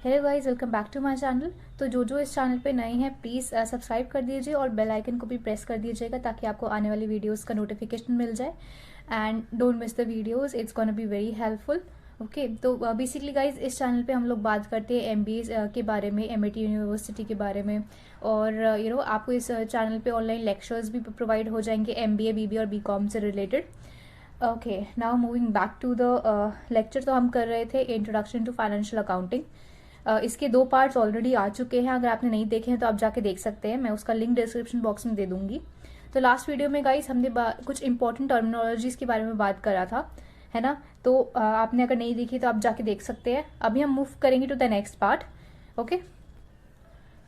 Hello guys, welcome back to my channel. तो जो इस चैनल पे नए हैं प्लीज़ सब्सक्राइब कर दीजिए और बेल आइकन को भी प्रेस कर दीजिएगा ताकि आपको आने वाली वीडियोस का नोटिफिकेशन मिल जाए। And don't miss the videos, it's gonna be very helpful. Okay, तो बेसिकली गाइज इस चैनल पे हम लोग बात करते हैं एमबीए के बारे में, एमआईटी यूनिवर्सिटी के बारे में। और आपको इस चैनल पे ऑनलाइन लेक्चर्स भी प्रोवाइड हो जाएंगे एमबीए, बीबीए और बीकॉम से रिलेटेड। Okay, now moving back to the lecture. तो हम कर रहे थे इंट्रोडक्शन टू फाइनेंशियल अकाउंटिंग। इसके 2 पार्ट्स ऑलरेडी आ चुके हैं। अगर आपने नहीं देखे हैं तो आप जाके देख सकते हैं, मैं उसका लिंक डिस्क्रिप्शन बॉक्स में दे दूंगी। तो लास्ट वीडियो में गाइस हमने कुछ इंपॉर्टेंट टर्मिनोलॉजीज के बारे में बात करा था, है ना। तो आपने अगर नहीं देखी तो आप जाके देख सकते हैं। अभी हम मूव करेंगे to the next part. Okay,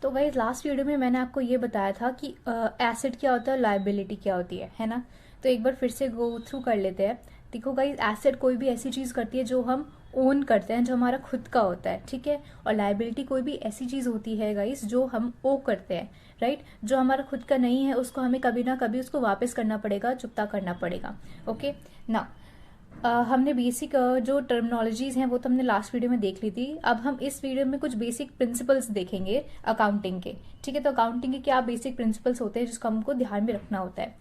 तो गाइस लास्ट वीडियो में मैंने आपको ये बताया था कि एसेट क्या होता है, लायबिलिटी क्या होती है ना। तो एक बार फिर से गो थ्रू कर लेते हैं। देखो गाइस, एसेट कोई भी ऐसी चीज करती है जो हम ओन करते हैं, जो हमारा खुद का होता है, ठीक है। और लायबिलिटी कोई भी ऐसी चीज होती है गाइस जो हम ओ करते हैं, राइट। जो हमारा खुद का नहीं है उसको हमें कभी ना कभी उसको वापस करना पड़ेगा, चुकता करना पड़ेगा। ओके ना, हमने बेसिक जो टर्मिनोलॉजीज हैं वो तो हमने लास्ट वीडियो में देख ली थी। अब हम इस वीडियो में कुछ बेसिक प्रिंसिपल्स देखेंगे अकाउंटिंग के, ठीक है। तो अकाउंटिंग के क्या बेसिक प्रिंसिपल्स होते हैं जिसको हमको ध्यान में रखना होता है,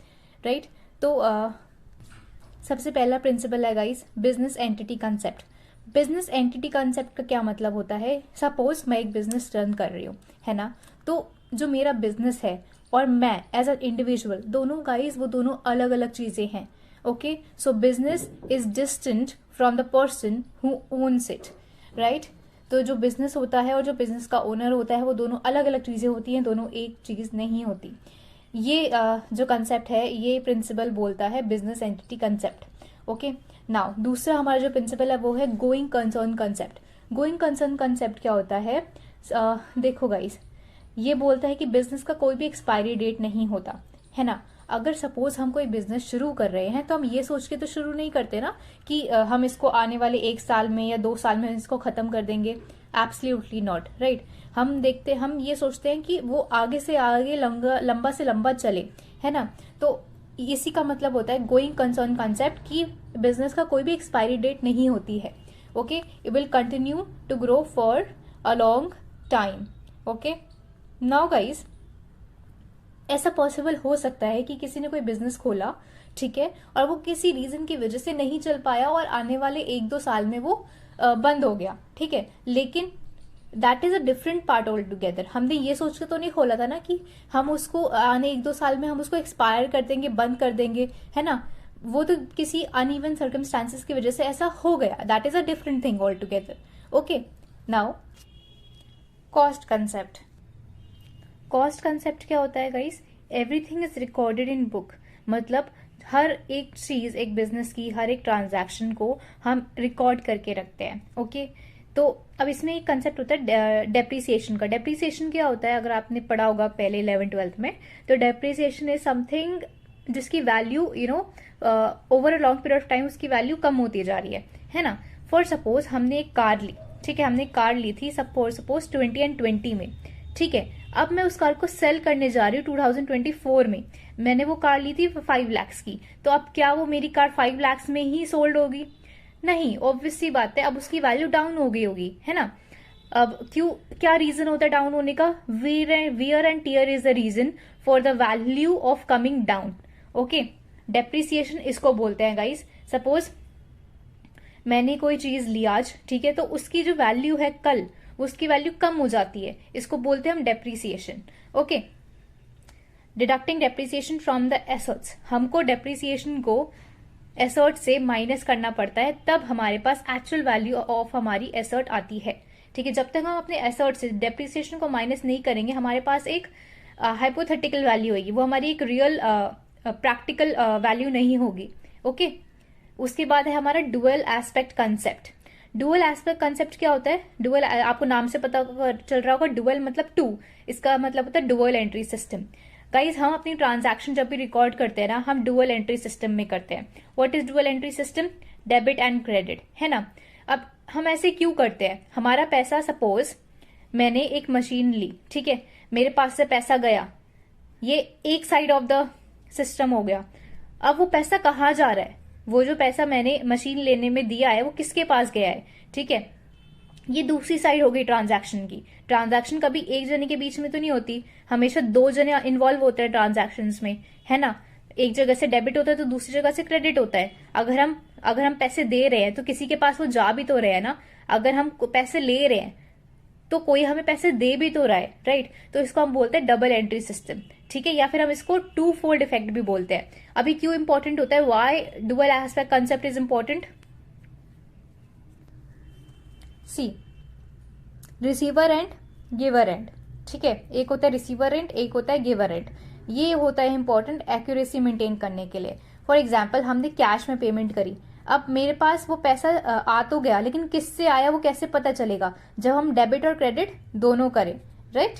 राइट। तो सबसे पहला प्रिंसिपल है guys business entity concept. Business entity concept का क्या मतलब होता है? सपोज मैं एक बिजनेस रन कर रही हूँ, है ना। तो जो मेरा बिजनेस है और मैं एज अ इंडिविजुअल, दोनों गाइस वो दोनों अलग अलग चीजें हैं। Okay, so business is distinct from the person who owns it, right. तो जो बिजनेस होता है और जो बिजनेस का ओनर होता है वो दोनों अलग अलग चीजें होती हैं, दोनों एक चीज नहीं होती। ये जो कंसेप्ट है, ये प्रिंसिपल बोलता है business entity concept. Okay, now दूसरा हमारा जो प्रिंसिपल है वो है going concern concept. Going concern concept क्या होता है? देखो गाइस, ये बोलता है कि बिजनेस का कोई भी एक्सपायरी डेट नहीं होता, है ना। अगर सपोज हम कोई बिजनेस शुरू कर रहे हैं तो हम ये सोच के तो शुरू नहीं करते ना कि हम इसको आने वाले 1 साल में या 2 साल में इसको खत्म कर देंगे। Absolutely not, right. हम ये सोचते हैं कि वो आगे से आगे लंबा से लंबा चले, है ना। तो इसी का मतलब होता है गोइंग कंसर्न कंसेप्ट कि बिजनेस का कोई भी एक्सपायरी डेट नहीं होती है। Okay, it will continue to grow for a long time. Okay, now guys, ऐसा पॉसिबल हो सकता है कि किसी ने कोई बिजनेस खोला, ठीक है, और वो किसी रीजन की वजह से नहीं चल पाया और आने वाले 1-2 साल में वो बंद हो गया, ठीक है। लेकिन that is a different part all together. हमने ये सोच के तो नहीं खोला था ना कि हम उसको आने 1-2 साल में हम उसको एक्सपायर कर देंगे, बंद कर देंगे, है ना। वो तो किसी अनइवन सर्कमस्टांसेस की वजह से ऐसा हो गया। That is a different thing all together. Okay, now cost concept. Cost concept क्या होता है guys? Everything is recorded in book. मतलब हर एक चीज, एक बिजनेस की हर एक ट्रांजैक्शन को हम रिकॉर्ड करके रखते हैं। ओके, तो अब इसमें एक कंसेप्ट होता है डेप्रिसिएशन का। डेप्रिसिएशन क्या होता है? अगर आपने पढ़ा होगा पहले 11th-12th में, तो डेप्रिसिएशन इज समथिंग जिसकी value over a long period of time उसकी वैल्यू कम होती जा रही है ना। फॉर सपोज हमने एक कार ली, ठीक है, हमने एक कार ली थी सपोज 20 and 20 में, ठीक है। अब मैं उस कार को सेल करने जा रही हूँ 2024 में। मैंने वो कार ली थी 5 lakhs की, तो अब क्या वो मेरी कार 5 lakhs में ही सोल्ड होगी? नहीं, ऑब्वियस सी बात है, अब उसकी वैल्यू डाउन हो गई होगी, है ना। अब क्यों, क्या रीजन होता है डाउन होने का? Wear and tear is the reason for the value of coming down. Okay, depreciation इसको बोलते हैं गाइस। सपोज मैंने कोई चीज ली आज, ठीक है, तो उसकी जो वैल्यू है कल, उसकी वैल्यू कम हो जाती है, इसको बोलते हैं हम depreciation. Okay, deducting depreciation from the assets. हमको डेप्रिसिएशन को एसेट से माइनस करना पड़ता है, तब हमारे पास एक्चुअल वैल्यू ऑफ हमारी एसेट आती है, ठीक है। जब तक हम अपने एसेट से डेप्रिसिएशन को माइनस नहीं करेंगे, हमारे पास एक हाइपोथेटिकल वैल्यू होगी, वो हमारी एक रियल प्रैक्टिकल वैल्यू नहीं होगी। ओके, उसके बाद है हमारा dual aspect concept. Dual aspect concept क्या होता है? डुअल, आपको नाम से पता चल रहा होगा, डुअल मतलब 2, इसका मतलब होता है डुअल एंट्री सिस्टम। गाइज, हम अपनी ट्रांजैक्शन जब भी रिकॉर्ड करते हैं ना, हम डुअल एंट्री सिस्टम में करते हैं। What is dual entry system? Debit and credit, है ना। अब हम ऐसे क्यों करते हैं? हमारा पैसा, सपोज मैंने एक मशीन ली, ठीक है, मेरे पास से पैसा गया, ये एक साइड ऑफ द सिस्टम हो गया। अब वो पैसा कहाँ जा रहा है? वो जो पैसा मैंने मशीन लेने में दिया है वो किसके पास गया है? ठीक है, ये दूसरी साइड होगी ट्रांजैक्शन की। ट्रांजैक्शन कभी एक जने के बीच में तो नहीं होती, हमेशा दो जने इन्वॉल्व होते हैं ट्रांजैक्शंस में, है ना। एक जगह से डेबिट होता है तो दूसरी जगह से क्रेडिट होता है। अगर हम पैसे दे रहे हैं तो किसी के पास वो जा भी तो रहे हैं ना। अगर हम पैसे ले रहे हैं तो कोई हमें पैसे दे भी तो रहा है, राइट। तो इसको हम बोलते हैं डबल एंट्री सिस्टम, ठीक है, या फिर हम इसको टू फोल्ड इफेक्ट भी बोलते हैं। अभी क्यों इंपॉर्टेंट होता है, why dual aspect concept is important. See, receiver and giver and, ठीक है, एक होता है रिसीवर एंड, एक होता है गिवर एंड। ये होता है इंपॉर्टेंट एक्यूरेसी मेंटेन करने के लिए। फॉर एग्जाम्पल, हमने कैश में पेमेंट करी, अब मेरे पास वो पैसा आ तो गया, लेकिन किससे आया वो कैसे पता चलेगा, जब हम डेबिट और क्रेडिट दोनों करें, राइट।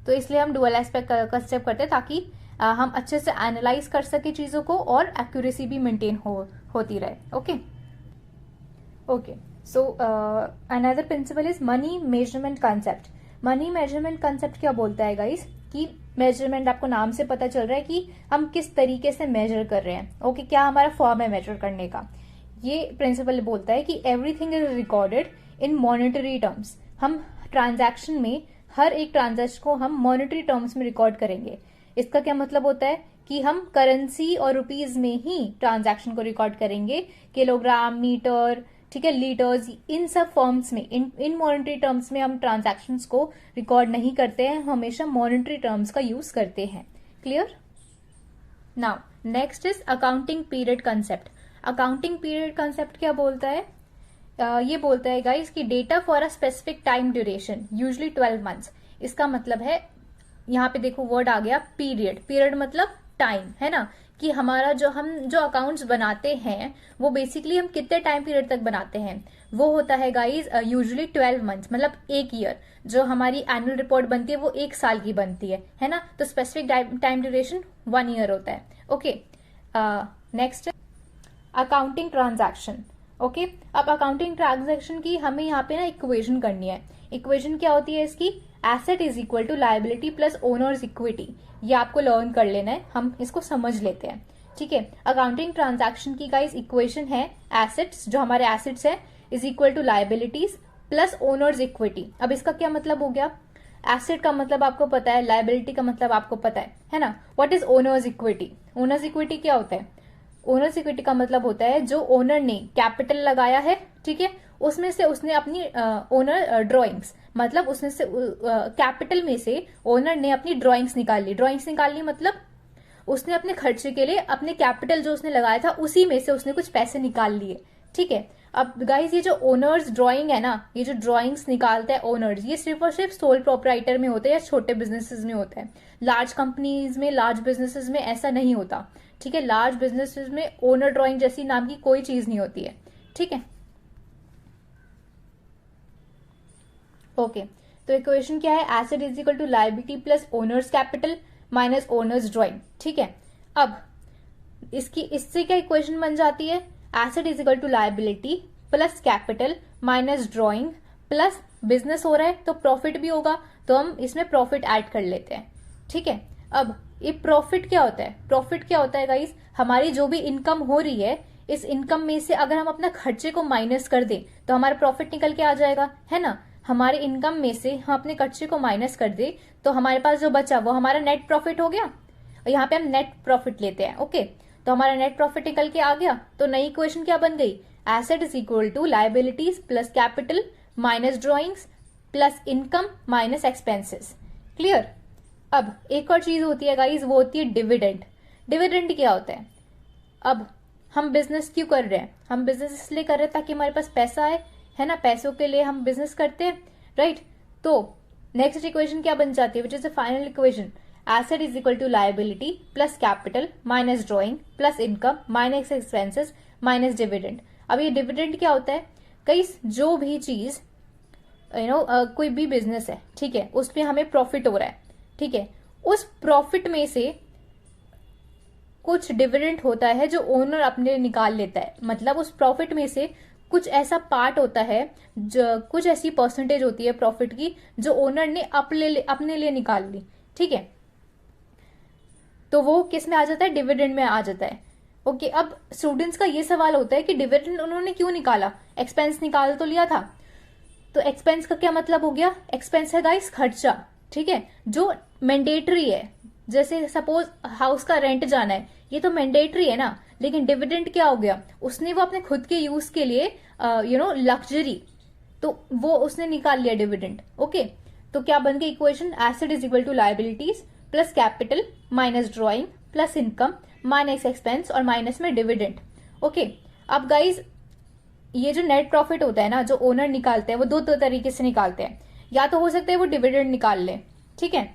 तो इसलिए हम डुअल एस्पेक्ट कंसेप्ट करते हैं, ताकि हम अच्छे से एनालाइज कर सके चीजों को और एक्यूरेसी भी मेंटेन होती रहे। Okay, so another principle is money measurement concept. Money measurement concept क्या बोलता है गाइस, कि मेजरमेंट, आपको नाम से पता चल रहा है कि हम किस तरीके से मेजर कर रहे हैं। ओके, क्या हमारा फॉर्म है मेजर करने का। ये प्रिंसिपल बोलता है कि everything is recorded in monetary terms. हम ट्रांजैक्शन में हर एक ट्रांजैक्शन को हम मॉनेटरी टर्म्स में रिकॉर्ड करेंगे। इसका क्या मतलब होता है कि हम करेंसी और रुपीज में ही ट्रांजैक्शन को रिकॉर्ड करेंगे। किलोग्राम, मीटर, ठीक है, लीटर्स, इन सब फॉर्म्स में, इन मॉनेटरी टर्म्स में हम ट्रांजैक्शंस को रिकॉर्ड नहीं करते हैं, हमेशा मॉनेटरी टर्म्स का यूज करते हैं। Clear. Now next is accounting period concept. Accounting period concept क्या बोलता है, ये बोलता है गाइस कि data for a specific time duration, usually 12 months. इसका मतलब है, यहाँ पे देखो वर्ड आ गया पीरियड। पीरियड मतलब टाइम, है ना, कि हमारा हम जो अकाउंट्स बनाते हैं वो बेसिकली हम कितने टाइम पीरियड तक बनाते हैं, वो होता है गाइज यूजुअली 12 मंथ्स, मतलब एक ईयर। जो हमारी एनुअल रिपोर्ट बनती है वो एक साल की बनती है ना। तो स्पेसिफिक टाइम ड्यूरेशन 1 ईयर होता है। Okay, next accounting transaction. Okay, अब अकाउंटिंग ट्रांजैक्शन की हमें यहाँ पे ना इक्वेशन करनी है। इक्वेशन क्या होती है इसकी, asset is equal to liability plus owners equity. ये आपको लर्न कर लेना है, हम इसको समझ लेते हैं, ठीक है। अकाउंटिंग ट्रांजैक्शन की गाइस इक्वेशन है, एसेट्स, जो हमारे एसेट्स है, is equal to liabilities plus owners equity. अब इसका क्या मतलब हो गया, एसेट का मतलब आपको पता है, लायबिलिटी का मतलब आपको पता है ना। What is owners equity. Owners equity क्या होता है, ओनर्स इक्विटी का मतलब होता है जो ओनर ने कैपिटल लगाया है, ठीक है, उसमें से उसने अपनी ओनर ड्राइंग्स, मतलब उसमें से कैपिटल में से ओनर ने अपनी ड्राइंग्स निकाल ली। ड्राइंग्स निकाल ली मतलब उसने अपने खर्चे के लिए अपने कैपिटल जो उसने लगाया था उसी में से उसने कुछ पैसे निकाल लिए, ठीक है। अब गाइस ये जो ओनर्स ड्राइंग है ना, ये जो ड्राइंग्स निकालते हैं ओनर्स, ये सिर्फ और सिर्फ सोल प्रोपराइटर में होते हैं या छोटे बिजनेसेस में होता है। लार्ज कंपनीज में, लार्ज बिजनेसेस में ऐसा नहीं होता, ठीक है। लार्ज बिजनेसेस में ओनर ड्राइंग जैसी नाम की कोई चीज नहीं होती है, ठीक है। ओके, तो इक्वेशन क्या है, asset is equal to liability plus owners capital minus owners drawing, ठीक है। अब इससे क्या इक्वेशन बन जाती है, asset is equal to liability plus capital minus drawing plus business हो रहा है तो प्रॉफिट भी होगा, तो हम इसमें प्रॉफिट ऐड कर लेते हैं, ठीक है। अब ये प्रॉफिट क्या होता है, प्रॉफिट क्या होता है गाइस, हमारी जो भी इनकम हो रही है, इस इनकम में से अगर हम अपना खर्चे को माइनस कर दें तो हमारा प्रॉफिट निकल के आ जाएगा, है ना। हमारे इनकम में से हम अपने खर्चे को माइनस कर दे तो हमारे पास जो बचा वो हमारा नेट प्रॉफिट हो गया, और यहाँ पे हम नेट प्रॉफिट लेते हैं। ओके, तो हमारा नेट प्रॉफिट निकल के आ गया, तो नई इक्वेशन क्या बन गई, asset is equal to liabilities plus capital minus drawings plus income minus expenses. Clear. अब एक और चीज होती है गाइज, वो होती है डिविडेंड। डिविडेंड क्या होता है, अब हम बिजनेस क्यों कर रहे हैं, हम बिजनेस इसलिए कर रहे हैं ताकि हमारे पास पैसा आए, है ना, पैसों के लिए हम बिजनेस करते हैं, राइट। तो नेक्स्ट इक्वेशन क्या बन जाती है, which is the final equation, asset is equal to liability plus capital minus drawing plus income minus expenses minus dividend. अब ये डिविडेंड क्या होता है, कई जो भी चीज कोई भी बिजनेस है, ठीक है, उसमें हमें प्रॉफिट हो रहा है, ठीक है, उस प्रॉफिट में से कुछ डिविडेंड होता है जो ओनर अपने निकाल लेता है, मतलब उस प्रॉफिट में से कुछ ऐसा पार्ट होता है, जो कुछ ऐसी परसेंटेज होती है प्रॉफिट की जो ओनर ने अपने लिए निकाल ली, ठीक है, तो वो किस में आ जाता है, डिविडेंड में आ जाता है। ओके, अब स्टूडेंट्स का ये सवाल होता है कि डिविडेंड उन्होंने क्यों निकाला, एक्सपेंस निकाल तो लिया था, तो एक्सपेंस का क्या मतलब हो गया, एक्सपेंस है गाइस खर्चा, ठीक है, जो मैंडेटरी है। जैसे सपोज हाउस का रेंट जाना है, ये तो मैंडेटरी है ना, लेकिन डिविडेंड क्या हो गया, उसने वो अपने खुद के यूज के लिए लग्जरी, तो वो उसने निकाल लिया डिविडेंड। ओके, तो क्या बन गई equation, asset is equal to liabilities plus capital minus drawing plus income minus expense और माइनस में डिविडेंड। ओके, अब गाइज ये जो नेट प्रॉफिट होता है ना, जो ओनर निकालते हैं, वो दो तरीके से निकालते हैं। या तो हो सकता है वो डिविडेंड निकाल ले, ठीक है।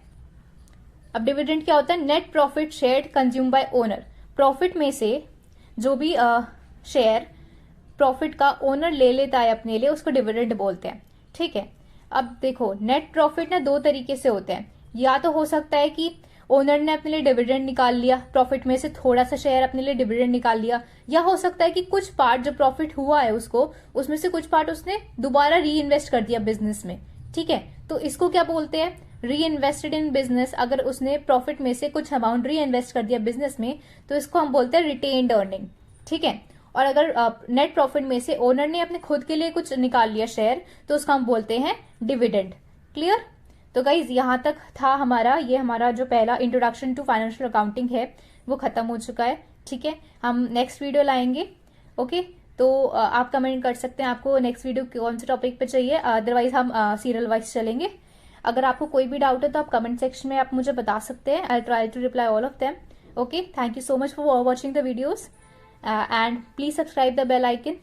अब डिविडेंड क्या होता है, net profit shared consume by owner, profit में से जो भी शेयर प्रॉफिट का ओनर ले लेता है अपने लिए, उसको डिविडेंड बोलते हैं, ठीक है। अब देखो नेट प्रॉफिट ना दो तरीके से होते हैं, या तो हो सकता है कि ओनर ने अपने लिए डिविडेंड निकाल लिया, प्रॉफिट में से थोड़ा सा शेयर अपने लिए डिविडेंड निकाल लिया, या हो सकता है कि कुछ पार्ट जो प्रॉफिट हुआ है उसको, उसमें से कुछ पार्ट उसने दोबारा री इन्वेस्ट कर दिया बिजनेस में, ठीक है। तो इसको क्या बोलते हैं, री इन्वेस्टेड इन बिजनेस। अगर उसने प्रॉफिट में से कुछ अमाउंट री इन्वेस्ट कर दिया बिजनेस में, तो इसको हम बोलते हैं रिटेन्ड अर्निंग, ठीक है। और अगर नेट प्रॉफिट में से ओनर ने अपने खुद के लिए कुछ निकाल लिया शेयर, तो उसको हम बोलते हैं डिविडेंड। क्लियर। तो गाइज यहां तक था हमारा, ये हमारा जो पहला इंट्रोडक्शन टू फाइनेंशियल अकाउंटिंग है वो खत्म हो चुका है, ठीक है। हम नेक्स्ट वीडियो लाएंगे। ओके, तो आप कमेंट कर सकते हैं आपको नेक्स्ट वीडियो कौन से टॉपिक पे चाहिए, अदरवाइज हम सीरियल वाइज चलेंगे। अगर आपको कोई भी डाउट है तो आप कमेंट सेक्शन में आप मुझे बता सकते हैं, I try to reply all of them. Okay, thank you so much for watching the videos and please subscribe the bell icon.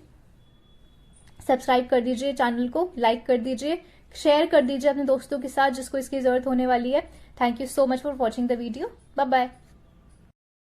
Subscribe कर दीजिए चैनल को, लाइक कर दीजिए, शेयर कर दीजिए अपने दोस्तों के साथ जिसको इसकी जरूरत होने वाली है। Thank you so much for watching the video. Bye bye.